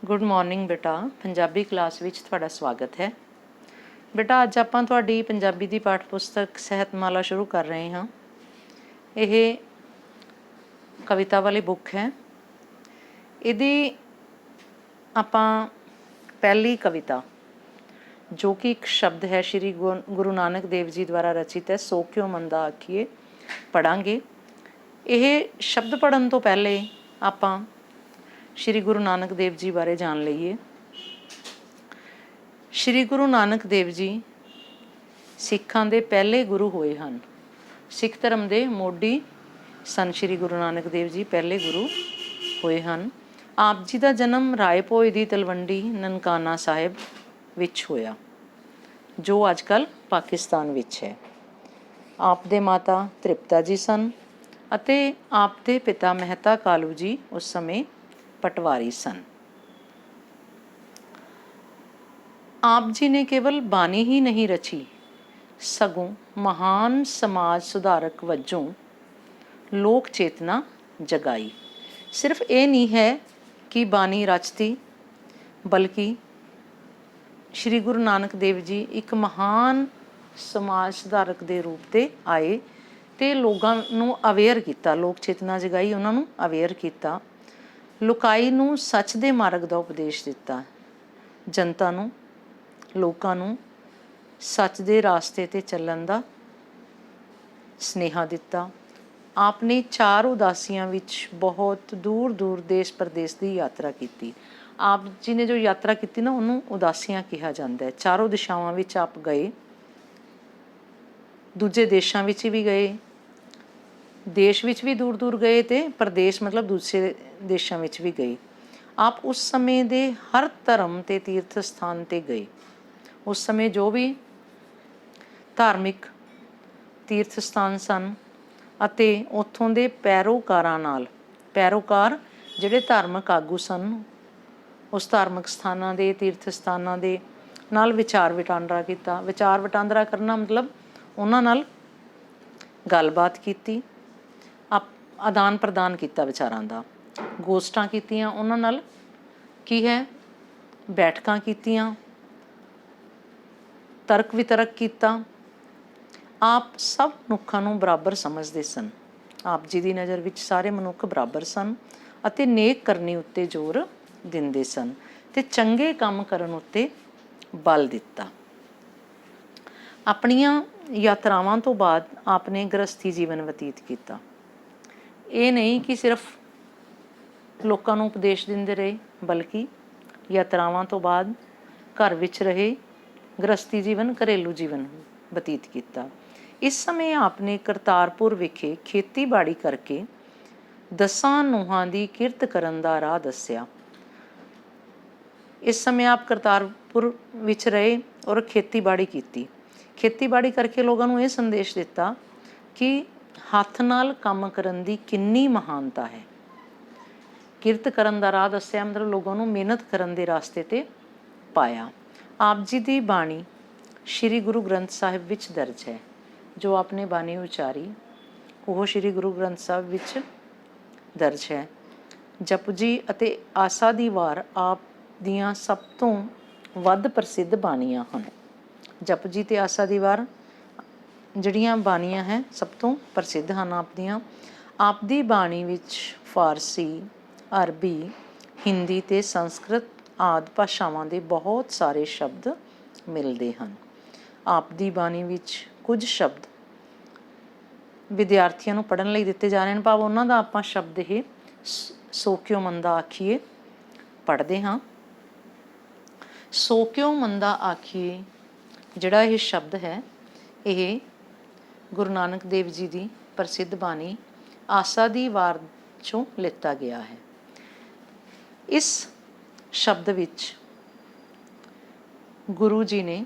Good morning ਬੇਟਾ। Punjabi class ਵਿੱਚ ਤੁਹਾਡਾ ਸਵਾਗਤ ਹੈ। ਬੇਟਾ ਅੱਜ ਆਪਾਂ ਤੁਹਾਡੀ ਪੰਜਾਬੀ ਦੀ ਪਾਠ ਪੁਸਤਕ ਸਾਹਿਤਮਾਲਾ ਸ਼ੁਰੂ ਕਰ ਰਹੇ ਹਾਂ। ਇਹ ਕਵਿਤਾ ਵਾਲੀ ਬੁੱਕ ਹੈ। ਇਹਦੀ ਆਪਾਂ ਪਹਿਲੀ ਕਵਿਤਾ ਜੋ ਕਿ ਇੱਕ ਸ਼ਬਦ ਹੈ ਸ਼੍ਰੀ ਗੁਰੂ ਨਾਨਕ ਦੇਵ ਜੀ ਦੁਆਰਾ ਰਚਿਤ ਹੈ, ਸੋ ਕਿਉ ਮੰਦਾ ਆਖੀਏ, ਪੜ੍ਹਾਂਗੇ। ਇਹ ਸ਼ਬਦ ਪੜ੍ਹਨ ਤੋਂ ਪਹਿਲੇ ਆਪਾਂ ਸ਼੍ਰੀ ਗੁਰੂ ਨਾਨਕ ਦੇਵ ਜੀ ਬਾਰੇ ਜਾਣ ਲਈਏ। ਸ਼੍ਰੀ ਗੁਰੂ ਨਾਨਕ ਦੇਵ ਜੀ ਸਿੱਖਾਂ ਦੇ ਪਹਿਲੇ ਗੁਰੂ ਹੋਏ ਹਨ। ਸਿੱਖ ਧਰਮ ਦੇ ਮੋਢੀ ਸਨ ਸ਼੍ਰੀ ਗੁਰੂ ਨਾਨਕ ਦੇਵ ਜੀ, ਪਹਿਲੇ ਗੁਰੂ ਹੋਏ ਹਨ। ਆਪ ਜੀ ਦਾ ਜਨਮ ਰਾਏ ਭੋਏ ਦੀ ਤਲਵੰਡੀ ਨਨਕਾਣਾ ਸਾਹਿਬ ਵਿੱਚ ਹੋਇਆ, ਜੋ ਅੱਜ ਕੱਲ੍ਹ ਪਾਕਿਸਤਾਨ ਵਿੱਚ ਹੈ। ਆਪ ਦੇ ਮਾਤਾ ਤ੍ਰਿਪਤਾ ਜੀ ਸਨ ਅਤੇ ਆਪ ਦੇ ਪਿਤਾ ਮਹਿਤਾ ਕਾਲੂ ਜੀ ਉਸ ਸਮੇਂ ਪਟਵਾਰੀ ਸਨ। ਆਪ ਜੀ ਨੇ ਕੇਵਲ ਬਾਣੀ ਹੀ ਨਹੀਂ ਰਚੀ, ਸਗੋਂ ਮਹਾਨ ਸਮਾਜ ਸੁਧਾਰਕ ਵਜੋਂ ਲੋਕ ਚੇਤਨਾ ਜਗਾਈ। ਸਿਰਫ ਇਹ ਨਹੀਂ ਹੈ ਕਿ ਬਾਣੀ ਰਚਤੀ, ਬਲਕਿ ਸ਼੍ਰੀ ਗੁਰੂ ਨਾਨਕ ਦੇਵ ਜੀ ਇੱਕ ਮਹਾਨ ਸਮਾਜ ਸੁਧਾਰਕ ਦੇ ਰੂਪ 'ਤੇ ਆਏ ਅਤੇ ਲੋਕਾਂ ਨੂੰ ਅਵੇਅਰ ਕੀਤਾ, ਲੋਕ ਚੇਤਨਾ ਜਗਾਈ, ਉਹਨਾਂ ਨੂੰ ਅਵੇਅਰ ਕੀਤਾ। ਲੁਕਾਈ ਨੂੰ ਸੱਚ ਦੇ ਮਾਰਗ ਦਾ ਉਪਦੇਸ਼ ਦਿੱਤਾ, ਜਨਤਾ ਨੂੰ, ਲੋਕਾਂ ਨੂੰ ਸੱਚ ਦੇ ਰਾਸਤੇ 'ਤੇ ਚੱਲਣ ਦਾ ਸਨੇਹਾ ਦਿੱਤਾ। ਆਪ ਨੇ 4 ਉਦਾਸੀਆਂ ਵਿੱਚ ਬਹੁਤ ਦੂਰ ਦੂਰ ਦੇਸ਼ ਪ੍ਰਦੇਸ਼ ਦੀ ਯਾਤਰਾ ਕੀਤੀ। ਆਪ ਜੀ ਨੇ ਜੋ ਯਾਤਰਾ ਕੀਤੀ ਨਾ, ਉਹਨੂੰ ਉਦਾਸੀਆਂ ਕਿਹਾ ਜਾਂਦਾ ਹੈ। 4 ਦਿਸ਼ਾਵਾਂ ਵਿੱਚ ਆਪ ਗਏ, ਦੂਜੇ ਦੇਸ਼ਾਂ ਵਿੱਚ ਵੀ ਗਏ, ਦੇਸ਼ ਵਿੱਚ ਵੀ ਦੂਰ ਦੂਰ ਗਏ ਅਤੇ ਪ੍ਰਦੇਸ਼ ਮਤਲਬ ਦੂਸਰੇ ਦੇਸ਼ਾਂ ਵਿੱਚ ਵੀ ਗਏ। ਆਪ ਉਸ ਸਮੇਂ ਦੇ ਹਰ ਧਰਮ ਅਤੇ ਤੀਰਥ ਸਥਾਨ 'ਤੇ ਗਏ। ਉਸ ਸਮੇਂ ਜੋ ਵੀ ਧਾਰਮਿਕ ਤੀਰਥ ਸਥਾਨ ਸਨ ਅਤੇ ਉੱਥੋਂ ਦੇ ਪੈਰੋਕਾਰਾਂ ਨਾਲ, ਪੈਰੋਕਾਰ ਜਿਹੜੇ ਧਾਰਮਿਕ ਆਗੂ ਸਨ, ਉਸ ਧਾਰਮਿਕ ਸਥਾਨਾਂ ਦੇ, ਤੀਰਥ ਸਥਾਨਾਂ ਦੇ ਨਾਲ ਵਿਚਾਰ ਵਟਾਂਦਰਾ ਕੀਤਾ। ਵਿਚਾਰ ਵਟਾਂਦਰਾ ਕਰਨਾ ਮਤਲਬ ਉਹਨਾਂ ਨਾਲ ਗੱਲਬਾਤ ਕੀਤੀ, ਆਦਾਨ ਪ੍ਰਦਾਨ ਕੀਤਾ ਵਿਚਾਰਾਂ ਦਾ, ਗੋਸ਼ਟਾਂ ਕੀਤੀਆਂ ਉਹਨਾਂ ਨਾਲ, ਕੀ ਹੈ, ਬੈਠਕਾਂ ਕੀਤੀਆਂ, ਤਰਕ ਵਿਤਰਕ ਕੀਤਾ। ਆਪ ਸਭ ਮਨੁੱਖਾਂ ਨੂੰ ਬਰਾਬਰ ਸਮਝਦੇ ਸਨ। ਆਪ ਜੀ ਦੀ ਨਜ਼ਰ ਵਿੱਚ ਸਾਰੇ ਮਨੁੱਖ ਬਰਾਬਰ ਸਨ ਅਤੇ ਨੇਕ ਕਰਨੀ ਉੱਤੇ ਜ਼ੋਰ ਦਿੰਦੇ ਸਨ ਅਤੇ ਚੰਗੇ ਕੰਮ ਕਰਨ ਉੱਤੇ ਬਲ ਦਿੱਤਾ। ਆਪਣੀਆਂ ਯਾਤਰਾਵਾਂ ਤੋਂ ਬਾਅਦ ਆਪ ਨੇ ਗ੍ਰਸਥੀ ਜੀਵਨ ਬਤੀਤ ਕੀਤਾ। ਇਹ ਨਹੀਂ ਕਿ ਸਿਰਫ ਲੋਕਾਂ ਨੂੰ ਉਪਦੇਸ਼ ਦਿੰਦੇ ਰਹੇ, ਬਲਕਿ ਯਾਤਰਾਵਾਂ ਤੋਂ ਬਾਅਦ ਘਰ ਵਿੱਚ ਰਹੇ, ਗ੍ਰਸਥੀ ਜੀਵਨ, ਘਰੇਲੂ ਜੀਵਨ ਬਤੀਤ ਕੀਤਾ। ਇਸ ਸਮੇਂ ਆਪ ਨੇ ਕਰਤਾਰਪੁਰ ਵਿਖੇ ਖੇਤੀਬਾੜੀ ਕਰਕੇ 10 ਨੂੰਹਾਂ ਦੀ ਕਿਰਤ ਕਰਨ ਦਾ ਰਾਹ ਦੱਸਿਆ। ਇਸ ਸਮੇਂ ਆਪ ਕਰਤਾਰਪੁਰ ਵਿੱਚ ਰਹੇ ਔਰ ਖੇਤੀਬਾੜੀ ਕੀਤੀ। ਖੇਤੀਬਾੜੀ ਕਰਕੇ ਲੋਕਾਂ ਨੂੰ ਇਹ ਸੰਦੇਸ਼ ਦਿੱਤਾ ਕਿ ਹੱਥ ਨਾਲ ਕੰਮ ਕਰਨ ਦੀ ਕਿੰਨੀ ਮਹਾਨਤਾ ਹੈ। ਕਿਰਤ ਕਰਨ ਦਾ ਰਾਹ ਦੱਸਿਆ ਮਤਲਬ ਲੋਕਾਂ ਨੂੰ ਮਿਹਨਤ ਕਰਨ ਦੇ ਰਾਸਤੇ 'ਤੇ ਪਾਇਆ। ਆਪ ਜੀ ਦੀ ਬਾਣੀ ਸ਼੍ਰੀ ਗੁਰੂ ਗ੍ਰੰਥ ਸਾਹਿਬ ਵਿੱਚ ਦਰਜ ਹੈ। ਜੋ ਆਪ ਨੇ ਬਾਣੀ ਉਚਾਰੀ ਉਹ ਸ਼੍ਰੀ ਗੁਰੂ ਗ੍ਰੰਥ ਸਾਹਿਬ ਵਿੱਚ ਦਰਜ ਹੈ। ਜਪਜੀ ਅਤੇ ਆਸਾ ਦੀ ਵਾਰ ਆਪ ਦੀਆਂ ਸਭ ਤੋਂ ਵੱਧ ਪ੍ਰਸਿੱਧ ਬਾਣੀਆਂ ਹਨ। ਜਪਜੀ ਅਤੇ ਆਸਾ ਦੀ ਵਾਰ ਜਿਹੜੀਆਂ ਬਾਣੀਆਂ ਹੈ ਸਭ ਤੋਂ ਪ੍ਰਸਿੱਧ ਹਨ ਆਪ ਦੀਆਂ। ਆਪ ਦੀ ਬਾਣੀ ਵਿੱਚ ਫਾਰਸੀ, ਅਰਬੀ, ਹਿੰਦੀ ਅਤੇ ਸੰਸਕ੍ਰਿਤ ਆਦਿ ਭਾਸ਼ਾਵਾਂ ਦੇ ਬਹੁਤ ਸਾਰੇ ਸ਼ਬਦ ਮਿਲਦੇ ਹਨ। ਆਪ ਦੀ ਬਾਣੀ ਵਿੱਚ ਕੁਝ ਸ਼ਬਦ ਵਿਦਿਆਰਥੀਆਂ ਨੂੰ ਪੜ੍ਹਨ ਲਈ ਦਿੱਤੇ ਜਾ ਰਹੇ ਹਨ, ਭਾਵ ਉਹਨਾਂ ਦਾ ਆਪਾਂ ਸ਼ਬਦ ਇਹ ਸੋ ਕਿਉ ਮੰਦਾ ਆਖੀਏ ਪੜ੍ਹਦੇ ਹਾਂ। ਸੋ ਕਿਉ ਮੰਦਾ ਆਖੀਏ ਜਿਹੜਾ ਇਹ ਸ਼ਬਦ ਹੈ, ਇਹ ਗੁਰੂ ਨਾਨਕ ਦੇਵ ਜੀ ਦੀ ਪ੍ਰਸਿੱਧ ਬਾਣੀ ਆਸਾ ਦੀ ਵਾਰ 'ਚੋਂ ਲਿੱਤਾ ਗਿਆ ਹੈ। ਇਸ ਸ਼ਬਦ ਵਿੱਚ ਗੁਰੂ ਜੀ ਨੇ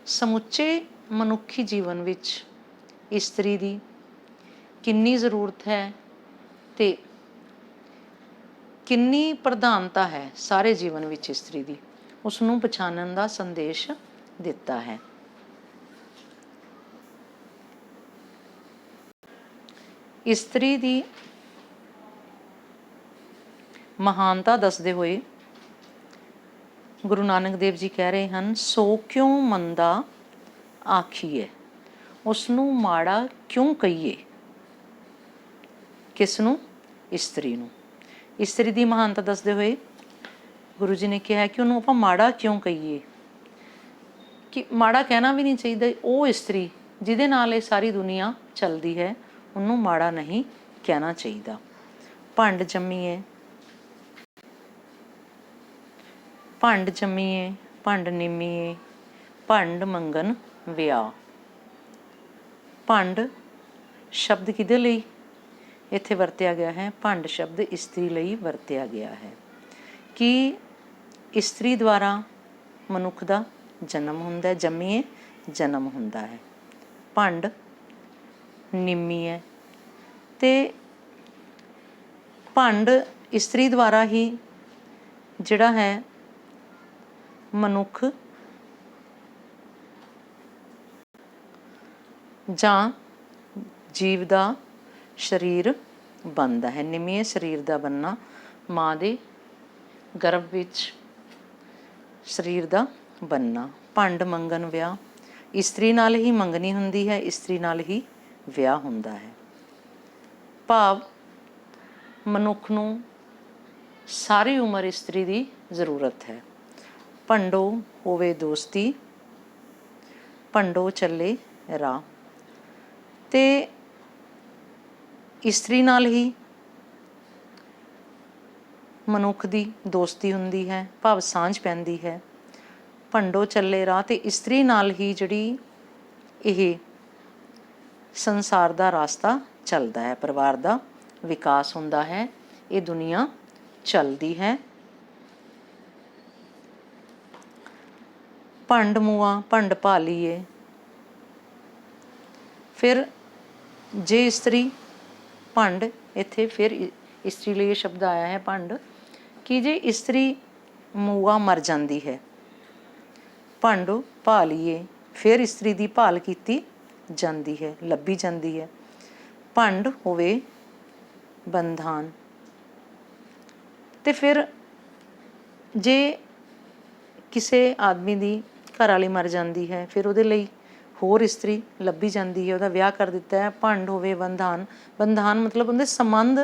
ਸਮੁੱਚੇ ਮਨੁੱਖੀ ਜੀਵਨ ਵਿੱਚ ਇਸਤਰੀ ਦੀ ਕਿੰਨੀ ਜ਼ਰੂਰਤ ਹੈ ਅਤੇ ਕਿੰਨੀ ਪ੍ਰਧਾਨਤਾ ਹੈ ਸਾਰੇ ਜੀਵਨ ਵਿੱਚ ਇਸਤਰੀ ਦੀ, ਉਸ ਨੂੰ ਪਛਾਣਨ ਦਾ ਸੰਦੇਸ਼ ਦਿੱਤਾ ਹੈ। ਇਸਤਰੀ ਦੀ ਮਹਾਨਤਾ ਦੱਸਦੇ ਹੋਏ ਗੁਰੂ ਨਾਨਕ ਦੇਵ ਜੀ ਕਹਿ ਰਹੇ ਹਨ, ਸੋ ਕਿਉਂ ਮੰਦਾ ਆਖੀਏ, ਉਸ ਨੂੰ ਮਾੜਾ ਕਿਉਂ ਕਹੀਏ। ਕਿਸ ਨੂੰ? ਇਸਤਰੀ ਨੂੰ। ਇਸਤਰੀ ਦੀ ਮਹਾਨਤਾ ਦੱਸਦੇ ਹੋਏ ਗੁਰੂ ਜੀ ਨੇ ਕਿਹਾ ਕਿ ਉਹਨੂੰ ਆਪਾਂ ਮਾੜਾ ਕਿਉਂ ਕਹੀਏ, ਕਿ ਮਾੜਾ ਕਹਿਣਾ ਵੀ ਨਹੀਂ ਚਾਹੀਦਾ। ਉਹ ਇਸਤਰੀ ਜਿਹਦੇ ਨਾਲ ਇਹ ਸਾਰੀ ਦੁਨੀਆ ਚੱਲਦੀ ਹੈ, ਉਹਨੂੰ ਮਾੜਾ ਨਹੀਂ ਕਹਿਣਾ ਚਾਹੀਦਾ। ਭੰਡ ਜੰਮੀਏ, ਭੰਡ ਜੰਮੀਏ, ਭੰਡ ਨਿੰਮੀਏ, ਭੰਡ ਮੰਗਣ ਵਿਆਹ। ਭੰਡ ਸ਼ਬਦ ਕਿਹਦੇ ਲਈ ਇੱਥੇ ਵਰਤਿਆ ਗਿਆ ਹੈ? ਭੰਡ ਸ਼ਬਦ ਇਸਤਰੀ ਲਈ ਵਰਤਿਆ ਗਿਆ ਹੈ ਕਿ ਇਸਤਰੀ ਦੁਆਰਾ ਮਨੁੱਖ ਦਾ ਜਨਮ ਹੁੰਦਾ, ਜੰਮੀਏ ਜਨਮ ਹੁੰਦਾ ਹੈ। ਭੰਡ ਨਿੰਮੀਏ, ਤੇ ਭੰਡ ਇਸਤਰੀ ਦੁਆਰਾ ਹੀ ਜਿਹੜਾ ਹੈ ਮਨੁੱਖ ਜਾਂ ਜੀਵ ਦਾ ਸਰੀਰ ਬਣਦਾ ਹੈ। ਨਿੰਮੀਏ ਸਰੀਰ ਦਾ ਬਣਨਾ, ਮਾਂ ਦੇ ਗਰਭ ਵਿੱਚ ਸਰੀਰ ਦਾ ਬਣਨਾ। ਭੰਡ ਮੰਗਣ ਵਿਆਹ, ਇਸਤਰੀ ਨਾਲ ਹੀ ਮੰਗਣੀ ਹੁੰਦੀ ਹੈ, ਇਸਤਰੀ ਨਾਲ ਹੀ ਵਿਆਹ ਹੁੰਦਾ ਹੈ। ਭਾਵ ਮਨੁੱਖ ਨੂੰ ਸਾਰੀ ਉਮਰ ਇਸਤਰੀ ਦੀ ਜ਼ਰੂਰਤ ਹੈ। ਭੰਡੋ ਹੋਵੇ ਦੋਸਤੀ, ਭੰਡੋ ਚੱਲੇ ਰਾਹ। ਤੇ ਇਸਤਰੀ ਨਾਲ ਹੀ ਮਨੁੱਖ ਦੀ ਦੋਸਤੀ ਹੁੰਦੀ ਹੈ, ਭਾਵ ਸਾਂਝ ਪੈਂਦੀ ਹੈ। ਭੰਡੋ ਚੱਲੇ ਰਾਹ, ਤੇ ਇਸਤਰੀ ਨਾਲ ਹੀ ਜਿਹੜੀ ਇਹ ਸੰਸਾਰ ਦਾ ਰਾਸਤਾ ਚੱਲਦਾ ਹੈ, ਪਰਿਵਾਰ ਦਾ ਵਿਕਾਸ ਹੁੰਦਾ ਹੈ, ਇਹ ਦੁਨੀਆ ਚੱਲਦੀ ਹੈ। ਭੰਡ ਮੂਆ ਭੰਡ ਭਾਲੀਏ, ਫਿਰ ਜੇ ਇਸਤਰੀ ਭੰਡ, ਇੱਥੇ ਫਿਰ ਇਸਤਰੀ ਲਈ ਇਹ ਸ਼ਬਦ ਆਇਆ ਹੈ ਭੰਡ, ਕਿ ਜੇ ਇਸਤਰੀ ਮੂਆ ਮਰ ਜਾਂਦੀ ਹੈ, ਭੰਡ ਭਾਲੀਏ, ਫਿਰ ਇਸਤਰੀ ਦੀ ਭਾਲ ਕੀਤੀ ਜਾਂਦੀ ਹੈ, ਲੱਭੀ ਜਾਂਦੀ ਹੈ। ਭੰਡ ਹੋਵੇ ਬੰਧਾਨ, ਤੇ ਫਿਰ ਜੇ ਕਿਸੇ ਆਦਮੀ ਦੀ ਘਰ ਵਾਲੀ ਮਰ ਜਾਂਦੀ ਹੈ, ਫਿਰ ਉਹਦੇ ਲਈ ਹੋਰ ਇਸਤਰੀ ਲੱਭੀ ਜਾਂਦੀ ਹੈ, ਉਹਦਾ ਵਿਆਹ ਕਰ ਦਿੱਤਾ ਹੈ। ਭੰਡ ਹੋਵੇ ਬੰਧਾਨ, ਬੰਧਾਨ ਮਤਲਬ ਉਹਦੇ ਸੰਬੰਧ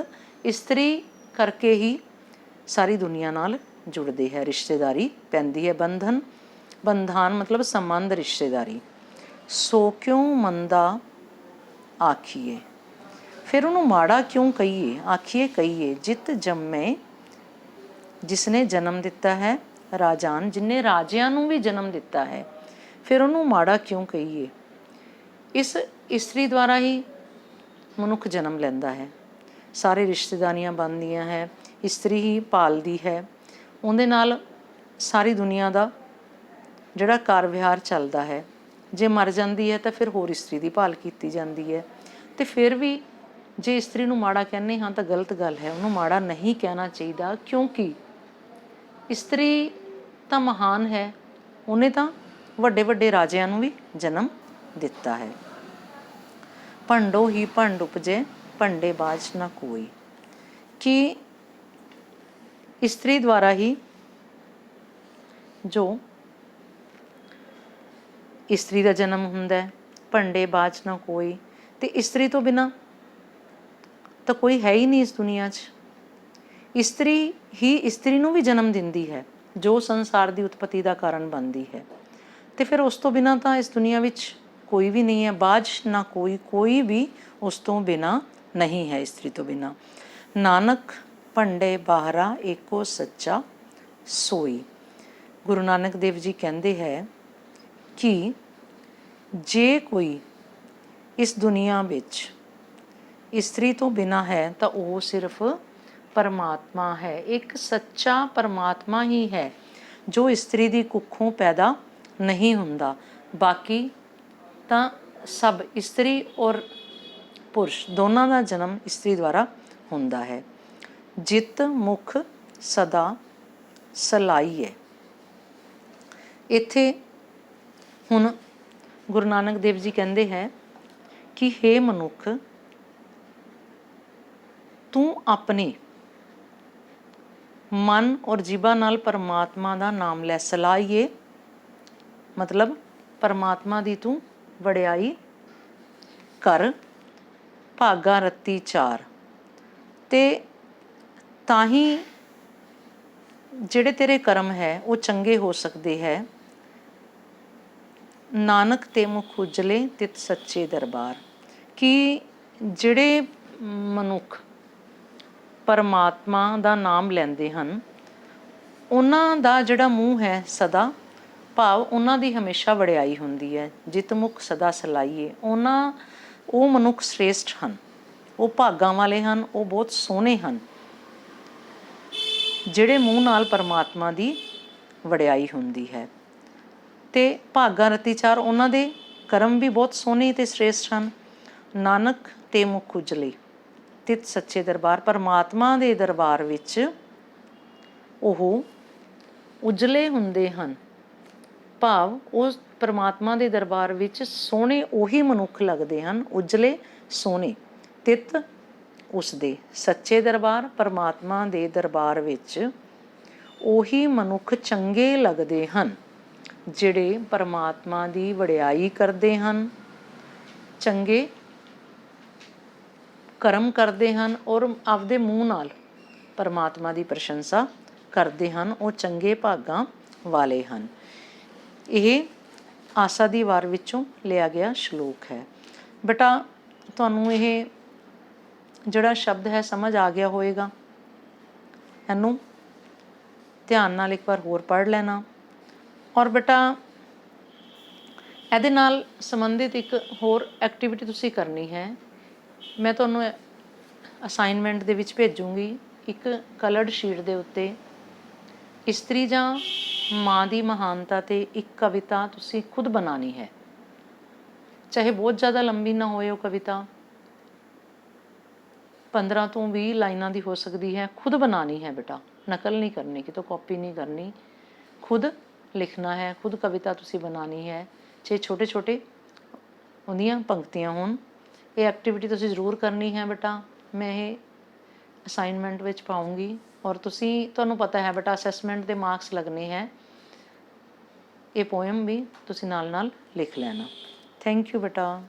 ਇਸਤਰੀ ਕਰਕੇ ਹੀ ਸਾਰੀ ਦੁਨੀਆ ਨਾਲ ਜੁੜਦੇ ਹੈ, ਰਿਸ਼ਤੇਦਾਰੀ ਪੈਂਦੀ ਹੈ। ਬੰਧਨ, ਬੰਧਾਨ ਮਤਲਬ ਸੰਬੰਧ, ਰਿਸ਼ਤੇਦਾਰੀ। ਸੋ ਕਿਉਂ ਮੰਦਾ ਆਖੀਏ, ਫਿਰ ਉਹਨੂੰ ਮਾੜਾ ਕਿਉਂ ਕਹੀਏ, ਆਖੀਏ ਕਹੀਏ। ਜਿਤ ਜੰਮੇ, ਜਿਸਨੇ ਜਨਮ ਦਿੱਤਾ ਹੈ, ਰਾਜਾਨ, ਜਿਨੇ ਰਾਜਿਆਂ ਨੂੰ ਵੀ ਜਨਮ ਦਿੱਤਾ ਹੈ, ਫਿਰ ਉਹਨੂੰ ਮਾੜਾ ਕਿਉਂ ਕਹੀਏ। ਇਸ ਇਸਤਰੀ ਦੁਆਰਾ ਹੀ ਮਨੁੱਖ ਜਨਮ ਲੈਂਦਾ ਹੈ, ਸਾਰੇ ਰਿਸ਼ਤੇਦਾਰੀਆਂ ਬਣਦੀਆਂ ਹੈ, ਇਸਤਰੀ ਹੀ ਪਾਲਦੀ ਹੈ, ਉਹਦੇ ਨਾਲ ਸਾਰੀ ਦੁਨੀਆ ਦਾ ਜਿਹੜਾ ਕਾਰ ਵਿਹਾਰ ਚੱਲਦਾ ਹੈ। ਜੇ ਮਰ ਜਾਂਦੀ ਹੈ ਤਾਂ ਫਿਰ ਹੋਰ ਇਸਤਰੀ ਦੀ ਭਾਲ ਕੀਤੀ ਜਾਂਦੀ ਹੈ। ਅਤੇ ਫਿਰ ਵੀ ਜੇ ਇਸਤਰੀ ਨੂੰ ਮਾੜਾ ਕਹਿੰਦੇ ਹਾਂ ਤਾਂ ਗਲਤ ਗੱਲ ਹੈ, ਉਹਨੂੰ ਮਾੜਾ ਨਹੀਂ ਕਹਿਣਾ ਚਾਹੀਦਾ, ਕਿਉਂਕਿ ਇਸਤਰੀ ਤਾਂ ਮਹਾਨ ਹੈ, ਉਹਨੇ ਤਾਂ ਵੱਡੇ ਵੱਡੇ ਰਾਜਿਆਂ ਨੂੰ ਵੀ ਜਨਮ ਦਿੱਤਾ ਹੈ। ਭੰਡੋ ਹੀ ਭੰਡ ਉਪਜੇ, ਭੰਡੇ ਬਾਝ ਨਾ ਕੋਈ, ਕਿ ਇਸਤਰੀ ਦੁਆਰਾ ਹੀ ਜੋ ਇਸਤਰੀ ਦਾ ਜਨਮ ਹੁੰਦਾ ਹੈ, ਭੰਡੇ ਬਾਝ ਨਾ ਕੋਈ, ਅਤੇ ਇਸਤਰੀ ਤੋਂ ਬਿਨਾਂ ਤਾਂ ਕੋਈ ਹੈ ਹੀ ਨਹੀਂ ਇਸ ਦੁਨੀਆ 'ਚ। ਇਸਤਰੀ ਹੀ ਇਸਤਰੀ ਨੂੰ ਵੀ ਜਨਮ ਦਿੰਦੀ ਹੈ, ਜੋ ਸੰਸਾਰ ਦੀ ਉਤਪਤੀ ਦਾ ਕਾਰਨ ਬਣਦੀ ਹੈ, ਅਤੇ ਫਿਰ ਉਸ ਤੋਂ ਬਿਨਾਂ ਤਾਂ ਇਸ ਦੁਨੀਆ ਵਿੱਚ ਕੋਈ ਵੀ ਨਹੀਂ ਹੈ। ਬਾਝ ਨਾ ਕੋਈ, ਕੋਈ ਵੀ ਉਸ ਤੋਂ ਬਿਨਾਂ ਨਹੀਂ ਹੈ, ਇਸਤਰੀ ਤੋਂ ਬਿਨਾਂ। ਨਾਨਕ ਭੰਡੇ ਬਾਹਰਾ ਏਕੋ ਸੱਚਾ ਸੋਈ। ਗੁਰੂ ਨਾਨਕ ਦੇਵ ਜੀ ਕਹਿੰਦੇ ਹੈ ਕਿ ਜੇ ਕੋਈ ਇਸ ਦੁਨੀਆ ਵਿੱਚ ਇਸਤਰੀ ਤੋਂ ਬਿਨਾਂ ਹੈ ਤਾਂ ਉਹ ਸਿਰਫ ਪਰਮਾਤਮਾ ਹੈ, ਇੱਕ ਸੱਚਾ ਪਰਮਾਤਮਾ ਹੀ ਹੈ ਜੋ ਇਸਤਰੀ ਦੀ ਕੁੱਖੋਂ ਪੈਦਾ ਨਹੀਂ ਹੁੰਦਾ। ਬਾਕੀ ਤਾਂ ਸਭ ਇਸਤਰੀ ਔਰ ਪੁਰਸ਼ ਦੋਨਾਂ ਦਾ ਜਨਮ ਇਸਤਰੀ ਦੁਆਰਾ ਹੁੰਦਾ ਹੈ। ਜਿਤ ਮੁਖ ਸਦਾ ਸਲਾਈ ਹੈ। ਇੱਥੇ ਹੁਣ ਗੁਰੂ ਨਾਨਕ ਦੇਵ ਜੀ ਕਹਿੰਦੇ ਹੈ ਕਿ ਹੇ ਮਨੁੱਖ, ਤੂੰ ਆਪਣੇ ਮਨ ਔਰ ਜੀਭਾ ਨਾਲ ਪਰਮਾਤਮਾ ਦਾ ਨਾਮ ਲੈ, ਸਲਾਹੀਏ ਮਤਲਬ ਪਰਮਾਤਮਾ ਦੀ ਤੂੰ ਵਡਿਆਈ ਕਰ, ਭਾਗਾ ਰੱਤੀ ਚਾਰ। ਤੇ ਤਾਂ ਹੀ ਜਿਹੜੇ ਤੇਰੇ ਕਰਮ ਹੈ ਉਹ ਚੰਗੇ ਹੋ ਸਕਦੇ ਹੈ। ਨਾਨਕ ਤੇ ਮੁਖ ਉਜਲੇ ਤਿਤ ਸੱਚੇ ਦਰਬਾਰ, ਕਿ ਜਿਹੜੇ ਮਨੁੱਖ ਪਰਮਾਤਮਾ ਦਾ ਨਾਮ ਲੈਂਦੇ ਹਨ ਉਹਨਾਂ ਦਾ ਜਿਹੜਾ ਮੂੰਹ ਹੈ ਸਦਾ, ਭਾਵ ਉਹਨਾਂ ਦੀ ਹਮੇਸ਼ਾ ਵਡਿਆਈ ਹੁੰਦੀ ਹੈ। ਜਿਤ ਮੁਖ ਸਦਾ ਸਲਾਹੀਏ, ਉਹ ਮਨੁੱਖ ਸ੍ਰੇਸ਼ਟ ਹਨ, ਉਹ ਭਾਗਾਂ ਵਾਲੇ ਹਨ, ਉਹ ਬਹੁਤ ਸੋਹਣੇ ਹਨ ਜਿਹੜੇ ਮੂੰਹ ਨਾਲ ਪਰਮਾਤਮਾ ਦੀ ਵਡਿਆਈ ਹੁੰਦੀ ਹੈ। ਤੇ ਭਾਗਾਂ ਰਤੀ ਚਾਰ, ਉਹਨਾਂ ਦੇ ਕਰਮ ਵੀ ਬਹੁਤ ਸੋਹਣੇ ਤੇ ਸ੍ਰੇਸ਼ਟ ਹਨ। ਨਾਨਕ ਤੇ ਮੁਖ ਉਜਲੇ ਤਿਤ ਸੱਚੇ ਦਰਬਾਰ, ਪਰਮਾਤਮਾ ਦੇ ਦਰਬਾਰ ਵਿੱਚ ਉਹ ਉਜਲੇ ਹੁੰਦੇ ਹਨ, ਭਾਵ ਉਹ ਪਰਮਾਤਮਾ ਦੇ ਦਰਬਾਰ ਵਿੱਚ ਸੋਹਣੇ ਉਹੀ ਮਨੁੱਖ ਲੱਗਦੇ ਹਨ, ਉਜਲੇ ਸੋਹਣੇ। ਤਿਤ ਉਸਦੇ ਸੱਚੇ ਦਰਬਾਰ, ਪਰਮਾਤਮਾ ਦੇ ਦਰਬਾਰ ਵਿੱਚ ਉਹੀ ਮਨੁੱਖ ਚੰਗੇ ਲੱਗਦੇ ਹਨ ਜਿਹੜੇ ਪਰਮਾਤਮਾ ਦੀ ਵਡਿਆਈ ਕਰਦੇ ਹਨ, ਚੰਗੇ ਕਰਮ ਕਰਦੇ ਹਨ ਔਰ ਆਪਦੇ ਮੂੰਹ ਨਾਲ ਪਰਮਾਤਮਾ ਦੀ ਪ੍ਰਸ਼ੰਸਾ ਕਰਦੇ ਹਨ, ਉਹ ਚੰਗੇ ਭਾਗਾਂ ਵਾਲੇ ਹਨ। ਇਹ ਆਸਾ ਦੀ ਵਾਰ ਵਿੱਚੋਂ ਲਿਆ ਗਿਆ ਸ਼ਲੋਕ ਹੈ। ਬੇਟਾ ਤੁਹਾਨੂੰ ਇਹ ਜਿਹੜਾ ਸ਼ਬਦ ਹੈ ਸਮਝ ਆ ਗਿਆ ਹੋਏਗਾ, ਇਹਨੂੰ ਧਿਆਨ ਨਾਲ ਇੱਕ ਵਾਰ ਹੋਰ ਪੜ੍ਹ ਲੈਣਾ। ਔਰ ਬੇਟਾ ਇਹਦੇ ਨਾਲ ਸੰਬੰਧਿਤ ਇੱਕ ਹੋਰ ਐਕਟੀਵਿਟੀ ਤੁਸੀਂ ਕਰਨੀ ਹੈ, ਮੈਂ ਤੁਹਾਨੂੰ ਅਸਾਈਨਮੈਂਟ ਦੇ ਵਿੱਚ ਭੇਜੂੰਗੀ। ਇੱਕ ਕਲਰਡ ਸ਼ੀਟ ਦੇ ਉੱਤੇ ਇਸਤਰੀ ਜਾਂ ਮਾਂ ਦੀ ਮਹਾਨਤਾ 'ਤੇ ਇੱਕ ਕਵਿਤਾ ਤੁਸੀਂ ਖੁਦ ਬਣਾਉਣੀ ਹੈ, ਚਾਹੇ ਬਹੁਤ ਜ਼ਿਆਦਾ ਲੰਬੀ ਨਾ ਹੋਏ ਉਹ ਕਵਿਤਾ, 15 ਤੋਂ 20 ਲਾਈਨਾਂ ਦੀ ਹੋ ਸਕਦੀ ਹੈ। ਖੁਦ ਬਣਾਉਣੀ ਹੈ ਬੇਟਾ, ਨਕਲ ਨਹੀਂ ਕਰਨੀ, ਕਿਤੋਂ ਕਾਪੀ ਨਹੀਂ ਕਰਨੀ, ਖੁਦ ਲਿਖਣਾ ਹੈ, ਖੁਦ ਕਵਿਤਾ ਤੁਸੀਂ ਬਣਾਉਣੀ ਹੈ, ਚਾਹੇ ਛੋਟੇ ਛੋਟੇ ਉਹਦੀਆਂ ਪੰਕਤੀਆਂ ਹੋਣ। ਇਹ ਐਕਟੀਵਿਟੀ ਤੁਸੀਂ ਜ਼ਰੂਰ ਕਰਨੀ ਹੈ ਬੇਟਾ, ਮੈਂ ਇਹ ਅਸਾਈਨਮੈਂਟ ਵਿੱਚ ਪਾਊਂਗੀ। ਔਰ ਤੁਹਾਨੂੰ ਪਤਾ ਹੈ ਬੇਟਾ ਅਸੈਸਮੈਂਟ ਦੇ ਮਾਰਕਸ ਲੱਗਣੇ ਹੈ। ਇਹ ਪੋਇਮ ਵੀ ਤੁਸੀਂ ਨਾਲ ਨਾਲ ਲਿਖ ਲੈਣਾ। ਥੈਂਕ ਯੂ ਬੇਟਾ।